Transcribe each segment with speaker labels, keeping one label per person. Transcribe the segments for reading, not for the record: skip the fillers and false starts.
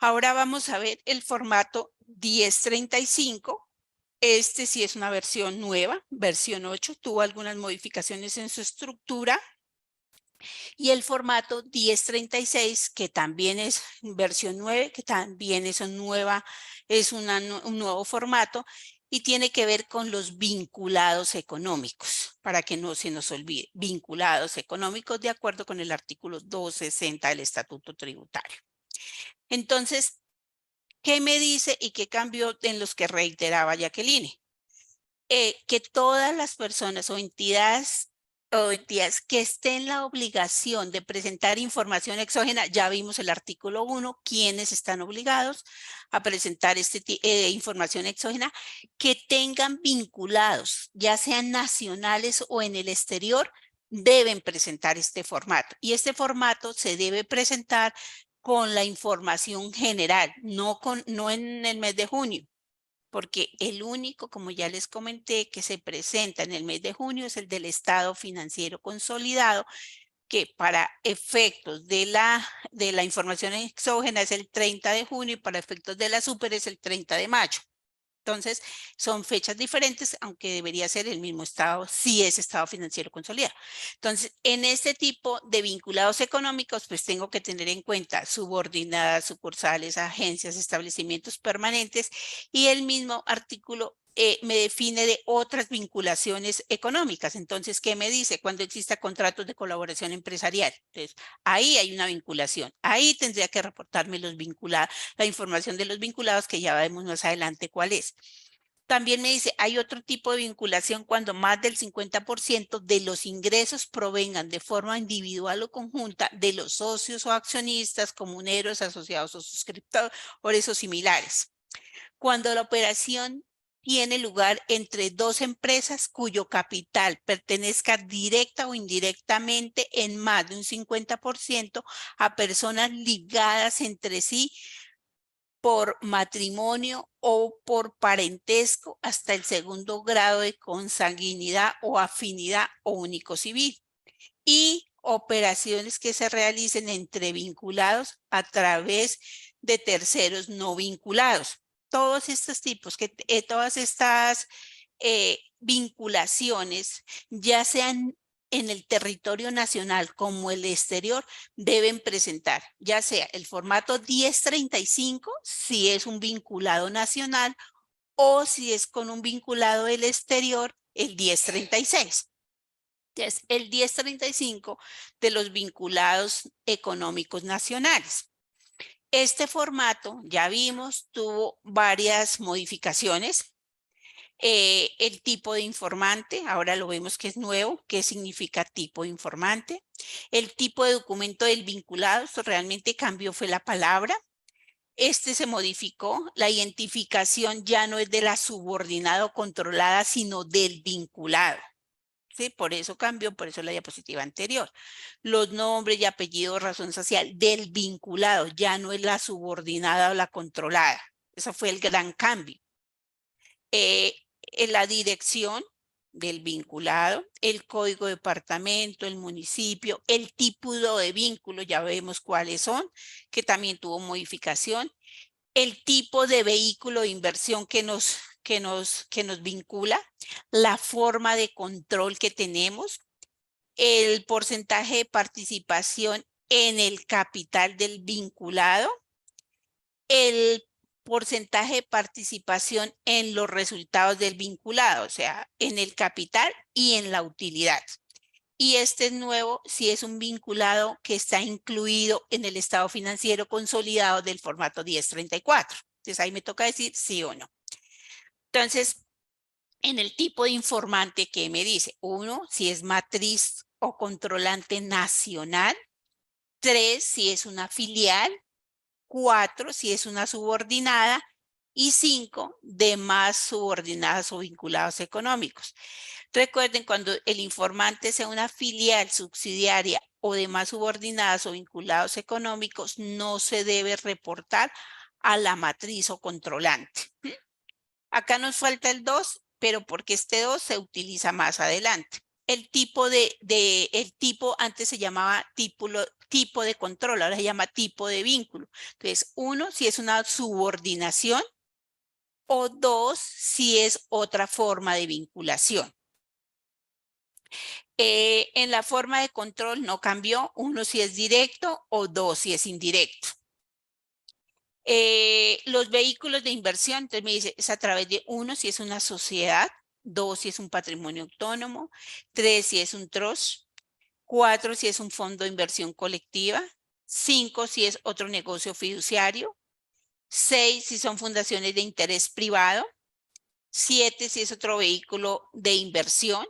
Speaker 1: Ahora vamos a ver el formato 1035. Este sí es una versión nueva, versión 8. Tuvo algunas modificaciones en su estructura. Y el formato 1036, que también es versión 9, que también es un nuevo formato y tiene que ver con los vinculados económicos, para que no se nos olvide, vinculados económicos de acuerdo con el artículo 260 del Estatuto Tributario. Entonces, ¿qué me dice y qué cambió en los que reiteraba Jacqueline? Que todas las personas o entidades que estén en la obligación de presentar información exógena, ya vimos el artículo 1, quienes están obligados a presentar información exógena, que tengan vinculados, ya sean nacionales o en el exterior, deben presentar este formato. Y este formato se debe presentar con la información general, no en el mes de junio, porque el único, como ya les comenté, que se presenta en el mes de junio es el del estado financiero consolidado, que para efectos de la información exógena es el 30 de junio y para efectos de la super es el 30 de mayo. Entonces, son fechas diferentes, aunque debería ser el mismo estado, si es estado financiero consolidado. Entonces, en este tipo de vinculados económicos, pues tengo que tener en cuenta subordinadas, sucursales, agencias, establecimientos permanentes, y el mismo artículo me define de otras vinculaciones económicas. Entonces, ¿qué me dice? Cuando exista contratos de colaboración empresarial. Entonces, ahí hay una vinculación. Ahí tendría que reportarme la información de los vinculados, que ya vemos más adelante cuál es. También me dice, hay otro tipo de vinculación cuando más del 50% de los ingresos provengan de forma individual o conjunta de los socios o accionistas, comuneros, asociados o suscriptores o similares. Cuando la operación tiene lugar entre dos empresas cuyo capital pertenezca directa o indirectamente en más de un 50% a personas ligadas entre sí por matrimonio o por parentesco hasta el segundo grado de consanguinidad o afinidad o único civil, y operaciones que se realicen entre vinculados a través de terceros no vinculados. Todos estos tipos, todas estas vinculaciones, ya sean en el territorio nacional como el exterior, deben presentar ya sea el formato 1035, si es un vinculado nacional, o si es con un vinculado del exterior, el 1036. Es el 1035 de los vinculados económicos nacionales. Este formato, ya vimos, tuvo varias modificaciones. El tipo de informante, ahora lo vemos que es nuevo. ¿Qué significa tipo de informante? El tipo de documento del vinculado, esto realmente cambió, fue la palabra. Este se modificó, la identificación ya no es de la subordinada o controlada, sino del vinculado. ¿Sí? Por eso cambió, por eso la diapositiva anterior. Los nombres y apellidos, razón social del vinculado, ya no es la subordinada o la controlada. Eso fue el gran cambio. En la dirección del vinculado, el código de departamento, el municipio, el tipo de vínculo, ya vemos cuáles son, que también tuvo modificación, el tipo de vehículo de inversión que nos vincula, la forma de control que tenemos, el porcentaje de participación en el capital del vinculado, el porcentaje de participación en los resultados del vinculado, o sea, en el capital y en la utilidad. Y este es nuevo si es un vinculado que está incluido en el estado financiero consolidado del formato 1034. Entonces ahí me toca decir sí o no. Entonces, en el tipo de informante que me dice, 1, si es matriz o controlante nacional; 3, si es una filial; 4, si es una subordinada; y 5, demás subordinadas o vinculados económicos. Recuerden, cuando el informante sea una filial, subsidiaria o demás subordinadas o vinculados económicos, no se debe reportar a la matriz o controlante. Acá nos falta el 2, pero porque este 2 se utiliza más adelante. el tipo el tipo antes se llamaba tipo de control, ahora se llama tipo de vínculo. Entonces, uno, si es una subordinación, o dos, si es otra forma de vinculación. En la forma de control no cambió, uno si es directo o dos si es indirecto. Los vehículos de inversión, entonces me dice, es a través de uno si es una sociedad, dos si es un patrimonio autónomo, tres si es un trust, cuatro si es un fondo de inversión colectiva, cinco si es otro negocio fiduciario, seis si son fundaciones de interés privado, siete si es otro vehículo de inversión.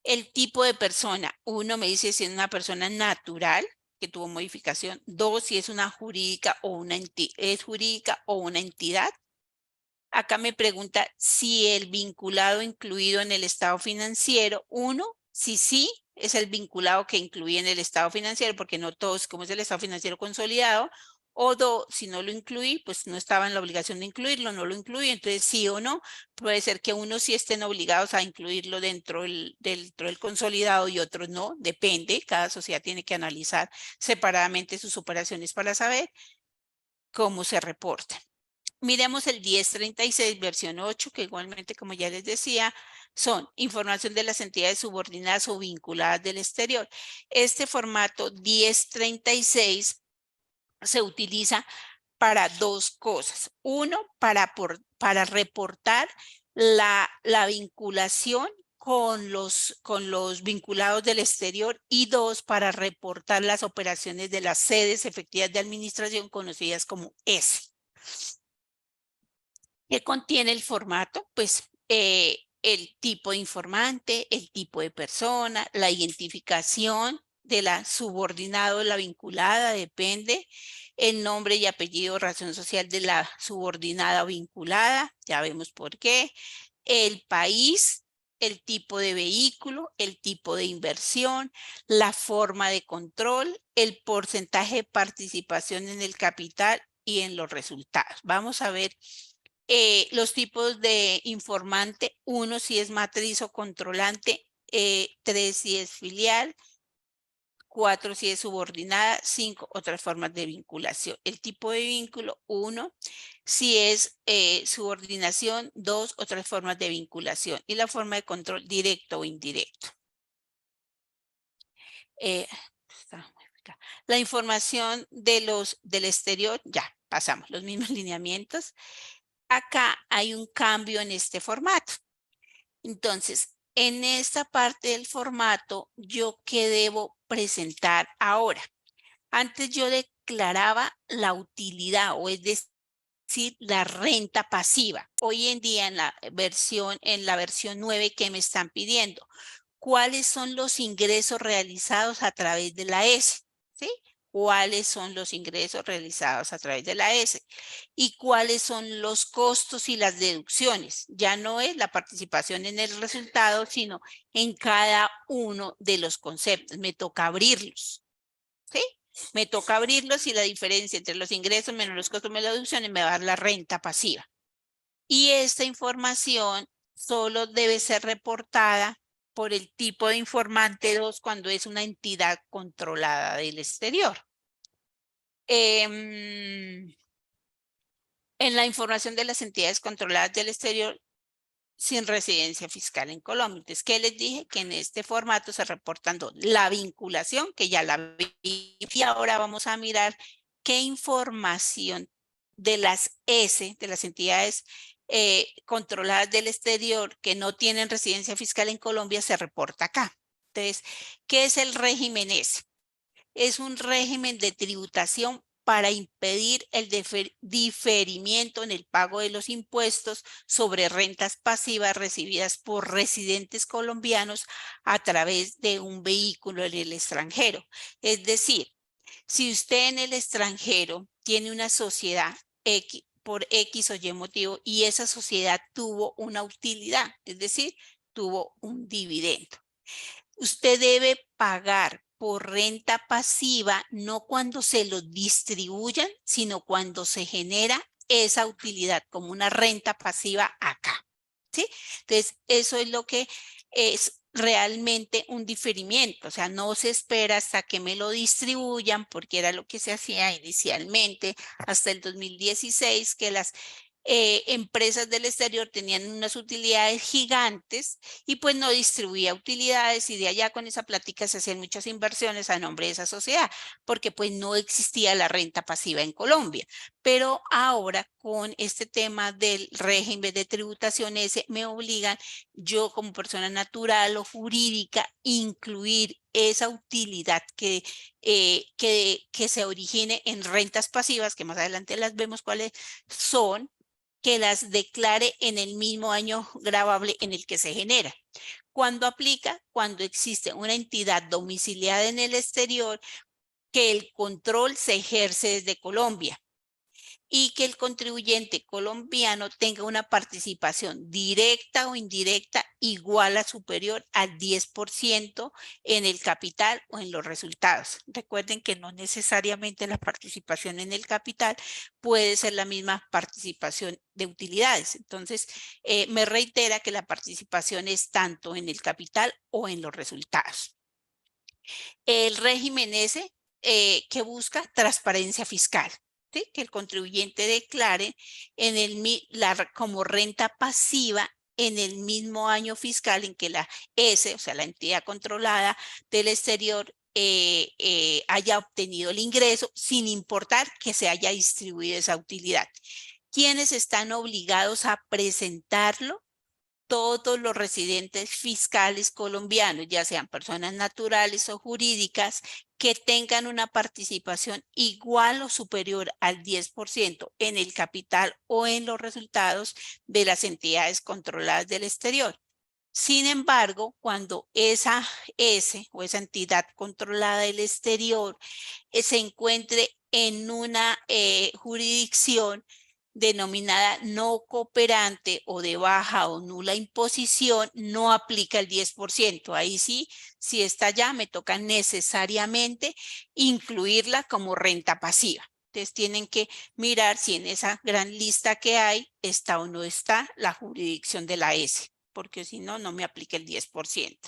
Speaker 1: El tipo de persona, uno me dice si es una persona natural que tuvo modificación, dos si es una jurídica o es jurídica o una entidad. Acá me pregunta si el vinculado incluido en el estado financiero, uno, si sí, es el vinculado que incluye en el estado financiero, porque no todos, como es el estado financiero consolidado, o dos, si no lo incluí, pues no estaba en la obligación de incluirlo, no lo incluí, entonces sí o no, puede ser que unos sí estén obligados a incluirlo dentro del consolidado y otros no, depende, cada sociedad tiene que analizar separadamente sus operaciones para saber cómo se reportan. Miremos el 1036 versión 8, que igualmente, como ya les decía, son información de las entidades subordinadas o vinculadas del exterior. Este formato 1036 se utiliza para dos cosas. Uno, para reportar la vinculación con los vinculados del exterior y dos, para reportar las operaciones de las sedes efectivas de administración conocidas como S. ¿Qué contiene el formato? Pues el tipo de informante, el tipo de persona, la identificación de la subordinada o la vinculada, depende, el nombre y apellido, razón social de la subordinada o vinculada, ya vemos por qué, el país, el tipo de vehículo, el tipo de inversión, la forma de control, el porcentaje de participación en el capital y en los resultados. Vamos a ver los tipos de informante, uno si es matriz o controlante, tres si es filial, cuatro si es subordinada, cinco otras formas de vinculación. El tipo de vínculo, uno si es subordinación, dos otras formas de vinculación y la forma de control directo o indirecto. La información del exterior, ya pasamos los mismos lineamientos. Acá hay un cambio en este formato. Entonces, en esta parte del formato, ¿yo qué debo presentar ahora? Antes yo declaraba la utilidad, o es decir, la renta pasiva. Hoy en día en la versión 9 que me están pidiendo, ¿cuáles son los ingresos realizados a través de la S? ¿Sí? ¿Cuáles son los ingresos realizados a través de la S? ¿Y cuáles son los costos y las deducciones? Ya no es la participación en el resultado, sino en cada uno de los conceptos. Me toca abrirlos. ¿Sí? Me toca abrirlos y la diferencia entre los ingresos menos los costos menos las deducciones me va a dar la renta pasiva. Y esta información solo debe ser reportada por el tipo de informante 2 cuando es una entidad controlada del exterior. En la información de las entidades controladas del exterior sin residencia fiscal en Colombia. Entonces, ¿qué les dije? Que en este formato se reportan dos. La vinculación, que ya la vi, y ahora vamos a mirar qué información de las S, de las entidades controladas del exterior que no tienen residencia fiscal en Colombia, se reporta acá. Entonces, ¿qué es el régimen S? Es un régimen de tributación para impedir el diferimiento en el pago de los impuestos sobre rentas pasivas recibidas por residentes colombianos a través de un vehículo en el extranjero. Es decir, si usted en el extranjero tiene una sociedad X, por X o Y motivo y esa sociedad tuvo una utilidad, es decir, tuvo un dividendo. Usted debe pagar por renta pasiva no cuando se lo distribuyan, sino cuando se genera esa utilidad como una renta pasiva acá. ¿Sí? Entonces, eso es lo que es realmente un diferimiento, o sea, no se espera hasta que me lo distribuyan, porque era lo que se hacía inicialmente hasta el 2016, que las empresas del exterior tenían unas utilidades gigantes y pues no distribuía utilidades y de allá con esa plática se hacían muchas inversiones a nombre de esa sociedad, porque pues no existía la renta pasiva en Colombia. Pero ahora con este tema del régimen de tributación ese me obligan yo como persona natural o jurídica incluir esa utilidad que se origine en rentas pasivas, que más adelante las vemos cuáles son, que las declare en el mismo año gravable en el que se genera. ¿Cuándo aplica? Cuando existe una entidad domiciliada en el exterior que el control se ejerce desde Colombia y que el contribuyente colombiano tenga una participación directa o indirecta igual a superior al 10% en el capital o en los resultados. Recuerden que no necesariamente la participación en el capital puede ser la misma participación de utilidades. Entonces, me reitera que la participación es tanto en el capital o en los resultados. El régimen ese que busca transparencia fiscal. ¿Sí? Que el contribuyente declare como renta pasiva en el mismo año fiscal en que la S, o sea, la entidad controlada del exterior, haya obtenido el ingreso sin importar que se haya distribuido esa utilidad. ¿Quiénes están obligados a presentarlo? Todos los residentes fiscales colombianos, ya sean personas naturales o jurídicas, que tengan una participación igual o superior al 10% en el capital o en los resultados de las entidades controladas del exterior. Sin embargo, cuando esa S o esa entidad controlada del exterior se encuentre en una jurisdicción denominada no cooperante o de baja o nula imposición, no aplica el 10%. Ahí sí, si está allá, me toca necesariamente incluirla como renta pasiva. Entonces tienen que mirar si en esa gran lista que hay está o no está la jurisdicción de la S, porque si no, no me aplica el 10%.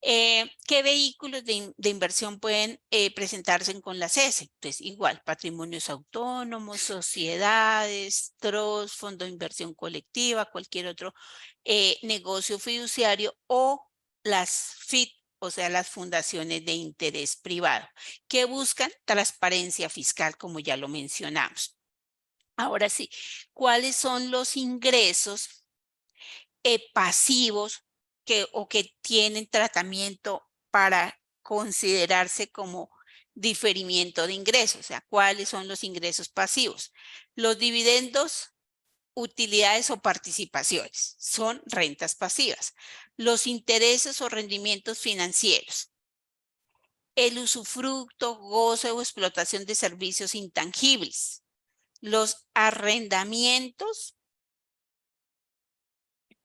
Speaker 1: ¿Qué vehículos de inversión pueden presentarse con las S? Pues igual, patrimonios autónomos, sociedades, trust, fondo de inversión colectiva, cualquier otro negocio fiduciario o las FIT, o sea, las fundaciones de interés privado, que buscan transparencia fiscal, como ya lo mencionamos. Ahora sí, ¿cuáles son los ingresos pasivos o que tienen tratamiento para considerarse como diferimiento de ingresos? O sea, ¿cuáles son los ingresos pasivos? Los dividendos, utilidades o participaciones son rentas pasivas. Los intereses o rendimientos financieros. El usufructo, goce o explotación de servicios intangibles. Los arrendamientos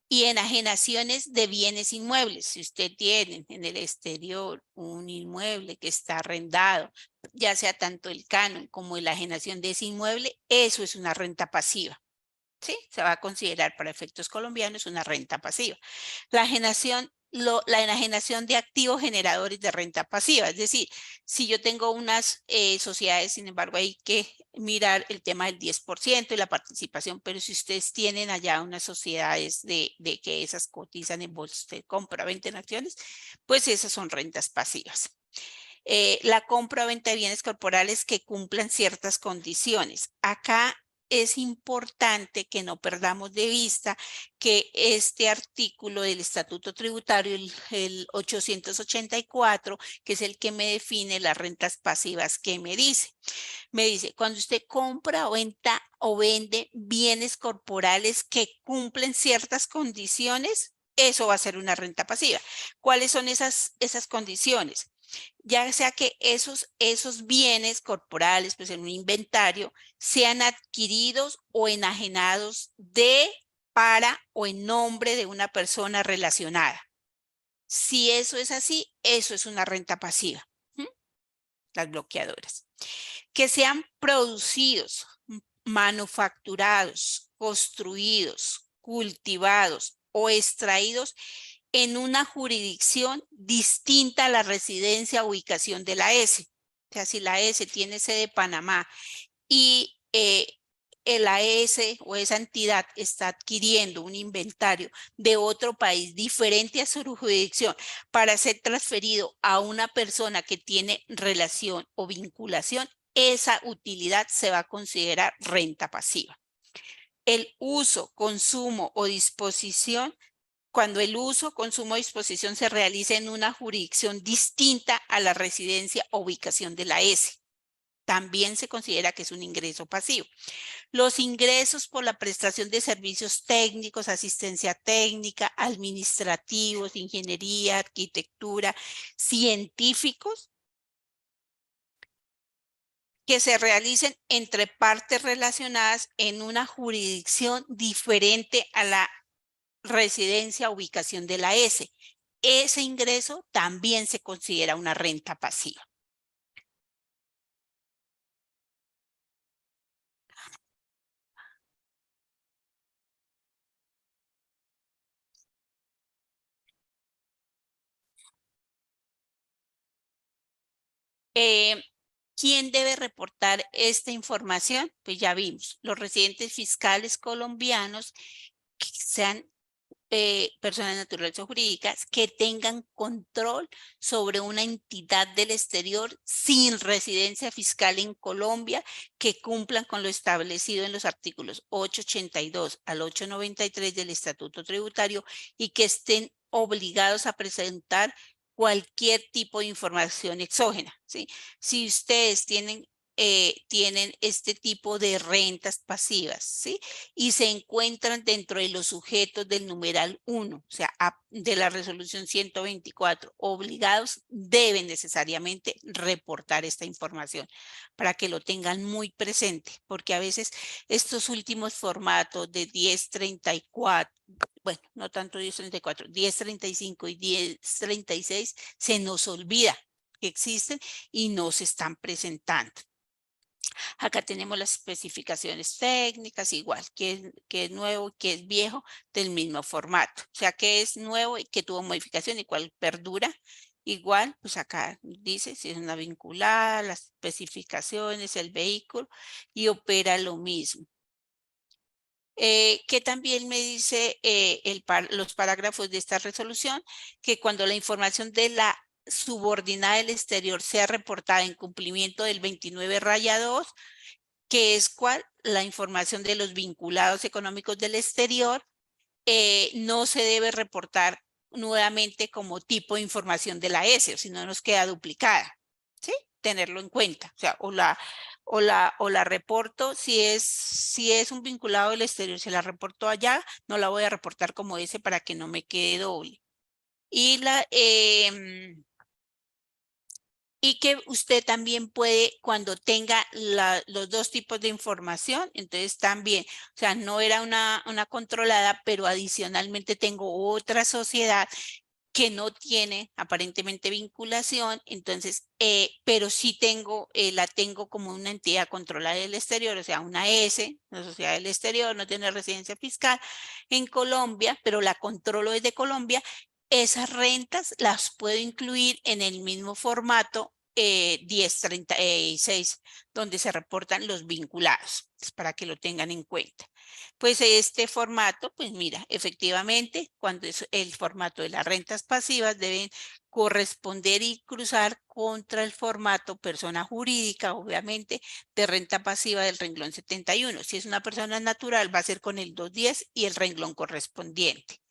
Speaker 1: y enajenaciones de bienes inmuebles. Si usted tiene en el exterior un inmueble que está arrendado, ya sea tanto el canon como la enajenación de ese inmueble, eso es una renta pasiva. ¿Sí? Se va a considerar para efectos colombianos una renta pasiva. La enajenación de activos generadores de renta pasiva, es decir, si yo tengo unas sociedades, sin embargo, hay que mirar el tema del 10% y la participación, pero si ustedes tienen allá unas sociedades de que esas cotizan en bolsa, usted compra, venta en acciones, pues esas son rentas pasivas. La compra o venta de bienes corporales que cumplan ciertas condiciones. Acá es importante que no perdamos de vista que este artículo del Estatuto Tributario, el 884, que es el que me define las rentas pasivas, que me dice. Me dice, cuando usted compra o vende bienes corporales que cumplen ciertas condiciones, eso va a ser una renta pasiva. ¿Cuáles son esas condiciones? Ya sea que esos bienes corporales, pues en un inventario, sean adquiridos o enajenados para o en nombre de una persona relacionada. Si eso es así, eso es una renta pasiva. Las bloqueadoras. Que sean producidos, manufacturados, construidos, cultivados o extraídos en una jurisdicción distinta a la residencia o ubicación de la S. O sea, si la S tiene sede de Panamá y la S o esa entidad está adquiriendo un inventario de otro país diferente a su jurisdicción para ser transferido a una persona que tiene relación o vinculación, esa utilidad se va a considerar renta pasiva. El uso, consumo o disposición, cuando el uso, consumo o disposición se realiza en una jurisdicción distinta a la residencia o ubicación de la S, también se considera que es un ingreso pasivo. Los ingresos por la prestación de servicios técnicos, asistencia técnica, administrativos, ingeniería, arquitectura, científicos, que se realicen entre partes relacionadas en una jurisdicción diferente a la residencia o ubicación de la S. Ese ingreso también se considera una renta pasiva. ¿Quién debe reportar esta información? Pues ya vimos, los residentes fiscales colombianos que sean personas naturales o jurídicas que tengan control sobre una entidad del exterior sin residencia fiscal en Colombia, que cumplan con lo establecido en los artículos 882 al 893 del Estatuto Tributario y que estén obligados a presentar cualquier tipo de información exógena, ¿sí? Si ustedes tienen este tipo de rentas pasivas, ¿sí? Y se encuentran dentro de los sujetos del numeral 1, o sea, de la resolución 124, obligados, deben necesariamente reportar esta información para que lo tengan muy presente, porque a veces estos últimos formatos de 1034, bueno, no tanto 1034, 1035 y 1036 se nos olvida que existen y no se están presentando. Acá tenemos las especificaciones técnicas, igual, que es nuevo, que es viejo, del mismo formato. O sea, que es nuevo y que tuvo modificación y cuál perdura. Igual, pues acá dice si es una vinculada, las especificaciones, el vehículo y opera lo mismo. Que también me dice los parágrafos de esta resolución, que cuando la información de la subordinada del exterior sea reportada en cumplimiento del 29-2, que es cuál, la información de los vinculados económicos del exterior, no se debe reportar nuevamente como tipo de información de la S, o si no nos queda duplicada, ¿sí? Tenerlo en cuenta, o sea, o la reporto, si es un vinculado del exterior, si la reporto allá, no la voy a reportar como S para que no me quede doble. Y y que usted también puede, cuando tenga los dos tipos de información, entonces también, o sea, no era una controlada, pero adicionalmente tengo otra sociedad que no tiene aparentemente vinculación, entonces, pero sí la tengo como una entidad controlada del exterior, o sea, una S, una sociedad del exterior, no tiene residencia fiscal en Colombia, pero la controlo desde Colombia. Esas rentas las puedo incluir en el mismo formato 1036, donde se reportan los vinculados, para que lo tengan en cuenta. Pues este formato, pues mira, efectivamente, cuando es el formato de las rentas pasivas deben corresponder y cruzar contra el formato persona jurídica, obviamente, de renta pasiva del renglón 71. Si es una persona natural, va a ser con el 210 y el renglón correspondiente.